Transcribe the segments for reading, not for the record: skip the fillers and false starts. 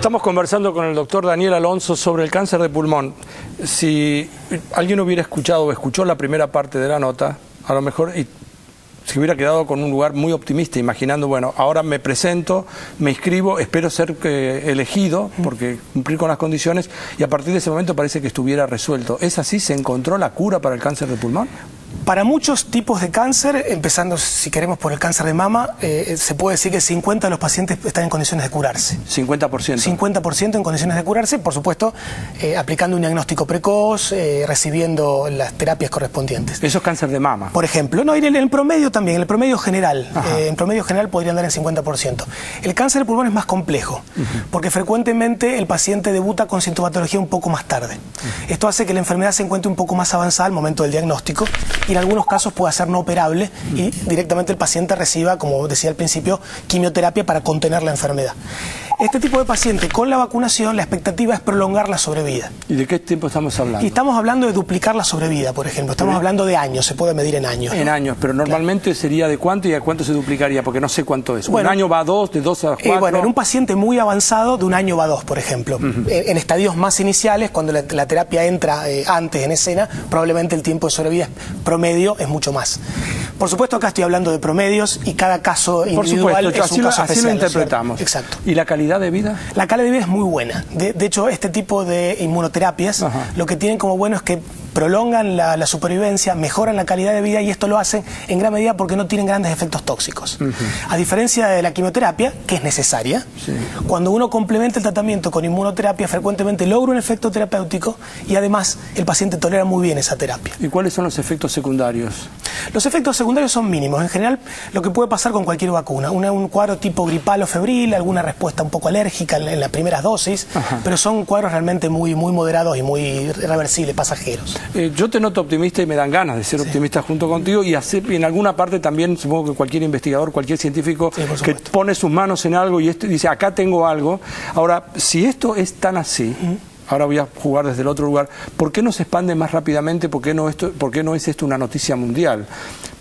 Estamos conversando con el doctor Daniel Alonso sobre el cáncer de pulmón. Si alguien hubiera escuchado o escuchó la primera parte de la nota, a lo mejor se hubiera quedado con un lugar muy optimista, imaginando, bueno, ahora me presento, me inscribo, espero ser elegido, porque cumplir con las condiciones, y a partir de ese momento parece que estuviera resuelto. ¿Es así? ¿Se encontró la cura para el cáncer de pulmón? Para muchos tipos de cáncer, empezando, si queremos, por el cáncer de mama, se puede decir que 50 de los pacientes están en condiciones de curarse. 50%. 50% en condiciones de curarse, por supuesto, aplicando un diagnóstico precoz, recibiendo las terapias correspondientes. Eso es cáncer de mama. Por ejemplo, no, en el promedio también, en el promedio general. En promedio general podría andar en 50%. El cáncer de pulmón es más complejo, porque frecuentemente el paciente debuta con sintomatología un poco más tarde. Esto hace que la enfermedad se encuentre un poco más avanzada al momento del diagnóstico, y en algunos casos puede ser no operable y directamente el paciente reciba, como decía al principio, quimioterapia para contener la enfermedad. Este tipo de paciente, con la vacunación, la expectativa es prolongar la sobrevida. ¿Y de qué tiempo estamos hablando? Y estamos hablando de duplicar la sobrevida, por ejemplo. Estamos hablando de años, se puede medir en años. En años, pero normalmente sería de cuánto y a cuánto se duplicaría, porque no sé cuánto es. Bueno, ¿un año va a 2, de 2 a 4? Bueno, en un paciente muy avanzado, de un año va a 2, por ejemplo. En estadios más iniciales, cuando la terapia entra antes en escena, probablemente el tiempo de sobrevida promedio es mucho más. Por supuesto, acá estoy hablando de promedios y cada caso individual es un caso especial. Así lo interpretamos. Exacto. ¿Y la calidad de vida? La calidad de vida es muy buena. De hecho, este tipo de inmunoterapias, lo que tienen como bueno es que prolongan la supervivencia, mejoran la calidad de vida, y esto lo hacen en gran medida porque no tienen grandes efectos tóxicos. A diferencia de la quimioterapia, que es necesaria, cuando uno complementa el tratamiento con inmunoterapia, frecuentemente logra un efecto terapéutico y además el paciente tolera muy bien esa terapia. ¿Y cuáles son los efectos secundarios? Los efectos secundarios son mínimos. En general, lo que puede pasar con cualquier vacuna, un cuadro tipo gripal o febril, alguna respuesta un poco alérgica en las primeras dosis, pero son cuadros realmente muy moderados y muy reversibles, pasajeros. Yo te noto optimista y me dan ganas de ser optimista junto contigo, y en alguna parte también supongo que cualquier investigador, cualquier científico que pone sus manos en algo y dice, acá tengo algo. Ahora, si esto es tan así, ahora voy a jugar desde el otro lugar, ¿por qué no se expande más rápidamente? ¿Por qué no es esto una noticia mundial?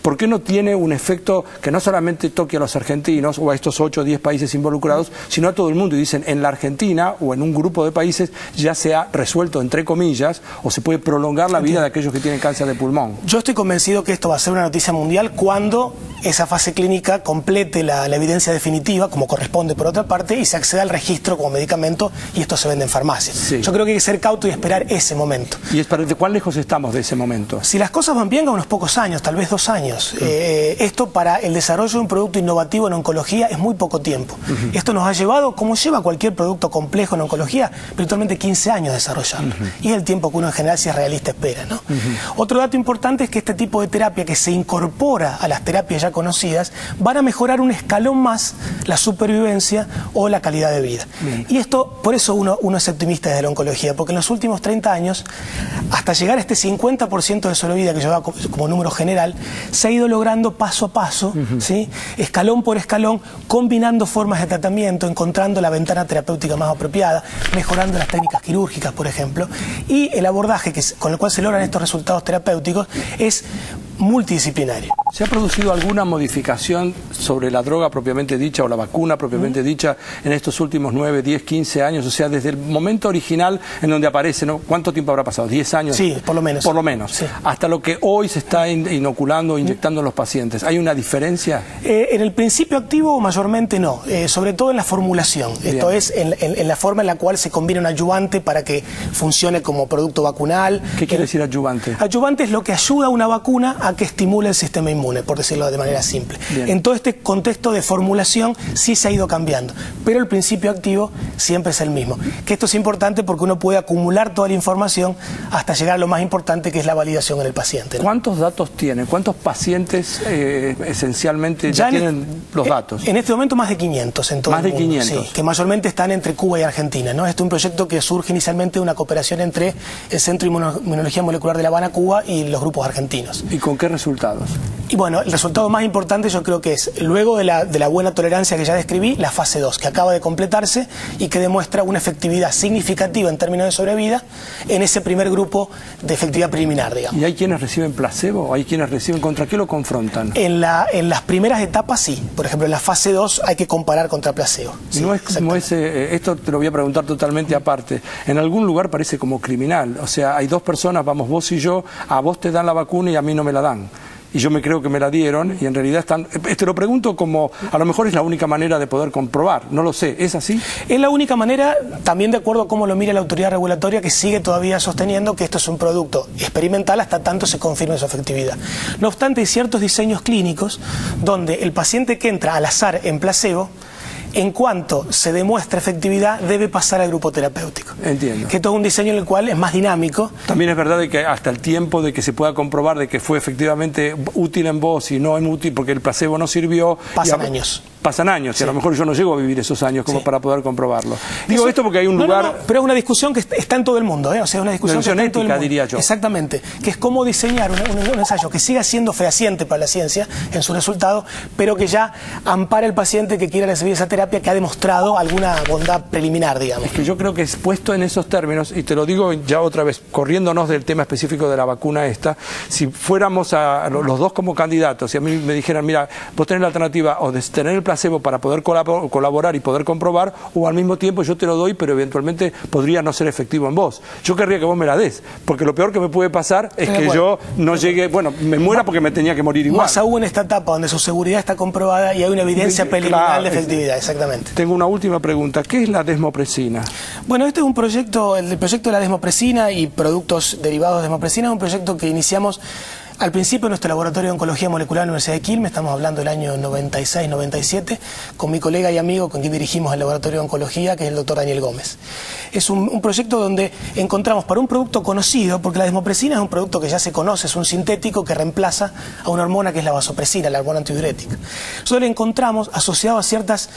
¿Por qué no tiene un efecto que no solamente toque a los argentinos o a estos 8 o 10 países involucrados, sino a todo el mundo? Y dicen, en la Argentina o en un grupo de países ya se ha resuelto, entre comillas, o se puede prolongar la vida de aquellos que tienen cáncer de pulmón. Yo estoy convencido que esto va a ser una noticia mundial cuando esa fase clínica complete la evidencia definitiva, como corresponde por otra parte, y se acceda al registro como medicamento y esto se vende en farmacias. Yo creo que hay que ser cauto y esperar ese momento. ¿Y de cuán lejos estamos de ese momento? Si las cosas van bien, a unos pocos años, tal vez 2 años. Esto para el desarrollo de un producto innovativo en oncología es muy poco tiempo. Esto nos ha llevado, como lleva cualquier producto complejo en oncología, virtualmente 15 años desarrollarlo. Y es el tiempo que uno en general, si es realista, espera, ¿no? Otro dato importante es que este tipo de terapia que se incorpora a las terapias ya conocidas van a mejorar un escalón más la supervivencia o la calidad de vida. Y esto, por eso uno es optimista desde la oncología, porque en los últimos 30 años, hasta llegar a este 50% de sobrevida que lleva como número general, se ha ido logrando paso a paso, escalón por escalón, combinando formas de tratamiento, encontrando la ventana terapéutica más apropiada, mejorando las técnicas quirúrgicas, por ejemplo, y el abordaje con el cual se logran estos resultados terapéuticos es multidisciplinario. ¿Se ha producido alguna modificación sobre la droga propiamente dicha o la vacuna propiamente dicha en estos últimos 9, 10, 15 años? O sea, desde el momento original en donde aparece, ¿no? ¿Cuánto tiempo habrá pasado? ¿10 años? Sí, por lo menos. Por lo menos. Sí. Hasta lo que hoy se está inoculando, inyectando en los pacientes. ¿Hay una diferencia? En el principio activo mayormente no, sobre todo en la formulación. Esto es en la forma en la cual se combina un adyuvante para que funcione como producto vacunal. ¿Qué quiere decir adyuvante? Adyuvante es lo que ayuda a una vacuna a que estimule el sistema inmune, por decirlo de manera simple. En todo este contexto de formulación sí se ha ido cambiando, pero el principio activo siempre es el mismo. Que esto es importante porque uno puede acumular toda la información hasta llegar a lo más importante, que es la validación en el paciente, ¿no? ¿Cuántos datos tiene? ¿Cuántos pacientes esencialmente ya tienen los datos? En este momento más de 500 en todo el mundo. Más de 500. Sí, que mayormente están entre Cuba y Argentina, ¿no? Este es un proyecto que surge inicialmente de una cooperación entre el Centro de Inmunología Molecular de La Habana, Cuba, y los grupos argentinos. ¿Y con ¿Con qué resultados? Y bueno, el resultado más importante yo creo que es, luego de la buena tolerancia que ya describí, la fase 2, que acaba de completarse y que demuestra una efectividad significativa en términos de sobrevida en ese primer grupo de efectividad preliminar, digamos. ¿Y hay quienes reciben placebo? ¿Hay quienes reciben contra qué lo confrontan? En las primeras etapas sí. Por ejemplo, en la fase 2 hay que comparar contra placebo. Sí, no es como esto te lo voy a preguntar totalmente aparte. En algún lugar parece como criminal. O sea, hay dos personas, vamos vos y yo, a vos te dan la vacuna y a mí no me la dan. Y yo me creo que me la dieron y en realidad están... Te lo pregunto como, a lo mejor es la única manera de poder comprobar, no lo sé, ¿es así? Es la única manera, también de acuerdo a cómo lo mira la autoridad regulatoria, que sigue todavía sosteniendo que esto es un producto experimental hasta tanto se confirme su efectividad. No obstante, hay ciertos diseños clínicos donde el paciente que entra al azar en placebo, en cuanto se demuestra efectividad, debe pasar al grupo terapéutico. Entiendo. Que esto es un diseño en el cual es más dinámico. También es verdad de que hasta el tiempo de que se pueda comprobar de que fue efectivamente útil en vos y no inútil porque el placebo no sirvió. Pasan años. Pasan años, y a lo mejor yo no llego a vivir esos años como para poder comprobarlo. Digo esto porque hay un lugar... No, pero es una discusión que está en todo el mundo, ¿eh? O sea, una discusión que está en todo el mundo. Diría yo. Exactamente, que es cómo diseñar un ensayo que siga siendo fehaciente para la ciencia en su resultado, pero que ya ampara al paciente que quiera recibir esa terapia que ha demostrado alguna bondad preliminar, digamos. Es que yo creo que es puesto en esos términos, y te lo digo ya otra vez, corriéndonos del tema específico de la vacuna esta, si fuéramos a los dos como candidatos, y a mí me dijeran, mira, vos tenés la alternativa o de tener el placebo para poder colaborar y poder comprobar, o al mismo tiempo yo te lo doy, pero eventualmente podría no ser efectivo en vos. Yo querría que vos me la des, porque lo peor que me puede pasar es que yo no llegue, bueno, me muera porque me tenía que morir igual. Más aún en esta etapa donde su seguridad está comprobada y hay una evidencia preliminar de efectividad, exactamente. Tengo una última pregunta, ¿qué es la desmopresina? Bueno, este es un proyecto, el proyecto de la desmopresina y productos derivados de desmopresina es un proyecto que iniciamos al principio en nuestro laboratorio de oncología molecular de la Universidad de Quilmes, estamos hablando del año 96-97, con mi colega y amigo con quien dirigimos el laboratorio de oncología, que es el doctor Daniel Gómez. Es un proyecto donde encontramos para un producto conocido, porque la desmopresina es un producto que ya se conoce, es un sintético que reemplaza a una hormona que es la vasopresina, la hormona antidiurética. Nosotros le encontramos, asociado a ciertas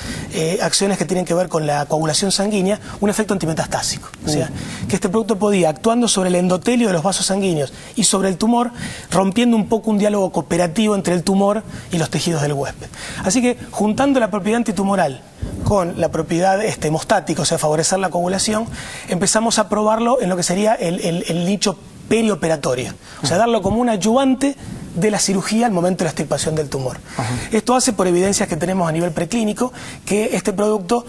acciones que tienen que ver con la coagulación sanguínea, un efecto antimetastásico. O sea, que este producto podía, actuando sobre el endotelio de los vasos sanguíneos y sobre el tumor, rompiendo un poco un diálogo cooperativo entre el tumor y los tejidos del huésped. Así que, juntando la propiedad antitumoral con la propiedad hemostática, o sea, favorecer la coagulación, empezamos a probarlo en lo que sería el nicho perioperatorio, o sea, darlo como un ayudante de la cirugía al momento de la extirpación del tumor. Esto hace, por evidencias que tenemos a nivel preclínico, que este producto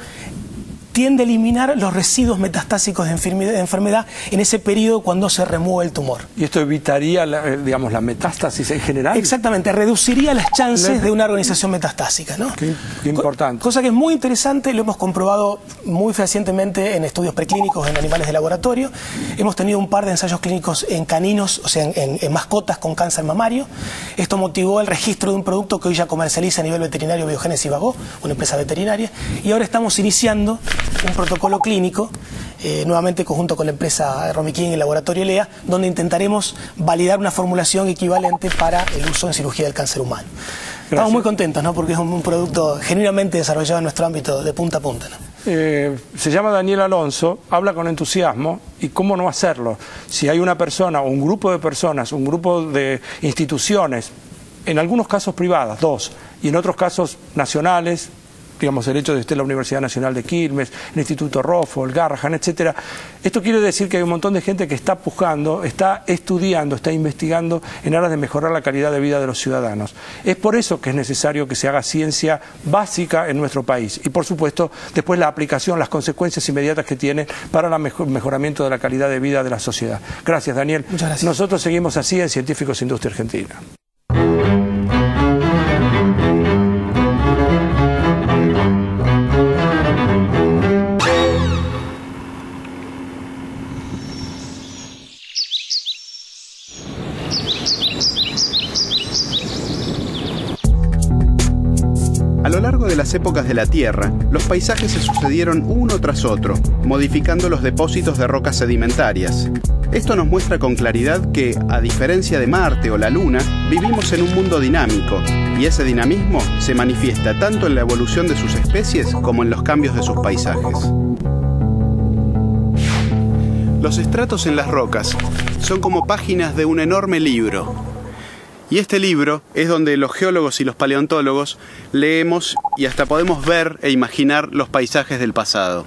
tiende a eliminar los residuos metastásicos de enfermedad en ese periodo cuando se remueve el tumor. ¿Y esto evitaría, digamos, la metástasis en general? Exactamente, reduciría las chances de una organización metastásica, ¿no? Qué importante. Cosa que es muy interesante, lo hemos comprobado muy fehacientemente en estudios preclínicos en animales de laboratorio. Hemos tenido un par de ensayos clínicos en caninos, o sea, en mascotas con cáncer mamario. Esto motivó el registro de un producto que hoy ya comercializa a nivel veterinario Biogénesis Bagó, una empresa veterinaria, y ahora estamos iniciando un protocolo clínico, nuevamente conjunto con la empresa Romiquín y el laboratorio LEA, donde intentaremos validar una formulación equivalente para el uso en cirugía del cáncer humano. Estamos muy contentos, ¿no? Porque es un producto genuinamente desarrollado en nuestro ámbito de punta a punta, ¿no? Se llama Daniel Alonso, habla con entusiasmo, y cómo no hacerlo. Si hay una persona o un grupo de personas, un grupo de instituciones, en algunos casos privadas, 2, y en otros casos nacionales, digamos, el hecho de estar en la Universidad Nacional de Quilmes, el Instituto Roffo, el Garrahan, etcétera. Esto quiere decir que hay un montón de gente que está pujando, está estudiando, está investigando en aras de mejorar la calidad de vida de los ciudadanos. Es por eso que es necesario que se haga ciencia básica en nuestro país. Y por supuesto, después la aplicación, las consecuencias inmediatas que tiene para el mejoramiento de la calidad de vida de la sociedad. Gracias, Daniel. Muchas gracias. Nosotros seguimos así en Científicos Industria Argentina. A lo largo de las épocas de la Tierra, los paisajes se sucedieron uno tras otro, modificando los depósitos de rocas sedimentarias. Esto nos muestra con claridad que, a diferencia de Marte o la Luna, vivimos en un mundo dinámico, y ese dinamismo se manifiesta tanto en la evolución de sus especies como en los cambios de sus paisajes. Los estratos en las rocas son como páginas de un enorme libro. Y este libro es donde los geólogos y los paleontólogos leemos y hasta podemos ver e imaginar los paisajes del pasado.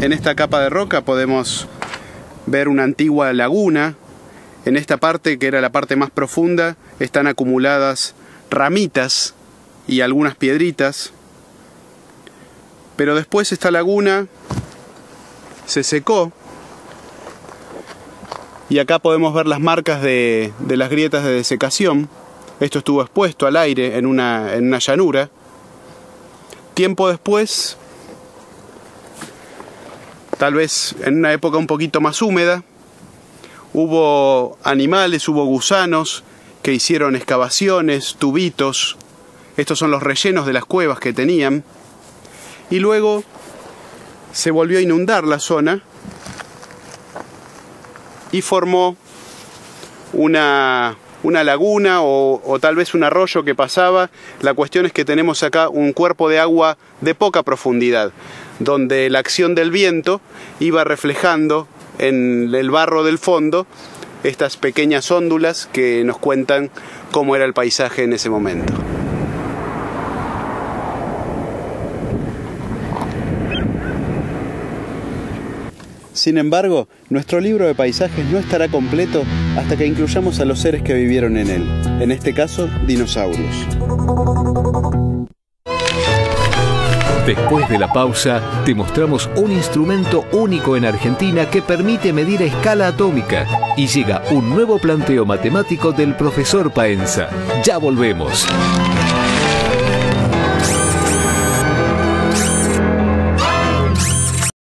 En esta capa de roca podemos ver una antigua laguna. En esta parte, que era la parte más profunda, están acumuladas ramitas y algunas piedritas. Pero después esta laguna se secó y acá podemos ver las marcas de las grietas de desecación. Esto estuvo expuesto al aire en una llanura. Tiempo después, tal vez en una época un poquito más húmeda, hubo animales, hubo gusanos que hicieron excavaciones, tubitos. Estos son los rellenos de las cuevas que tenían. Y luego se volvió a inundar la zona y formó una laguna o tal vez un arroyo que pasaba. La cuestión es que tenemos acá un cuerpo de agua de poca profundidad, donde la acción del viento iba reflejando en el barro del fondo estas pequeñas óndulas que nos cuentan cómo era el paisaje en ese momento. Sin embargo, nuestro libro de paisajes no estará completo hasta que incluyamos a los seres que vivieron en él, en este caso, dinosaurios. Después de la pausa, te mostramos un instrumento único en Argentina que permite medir a escala atómica. Y llega un nuevo planteo matemático del profesor Paenza. Ya volvemos.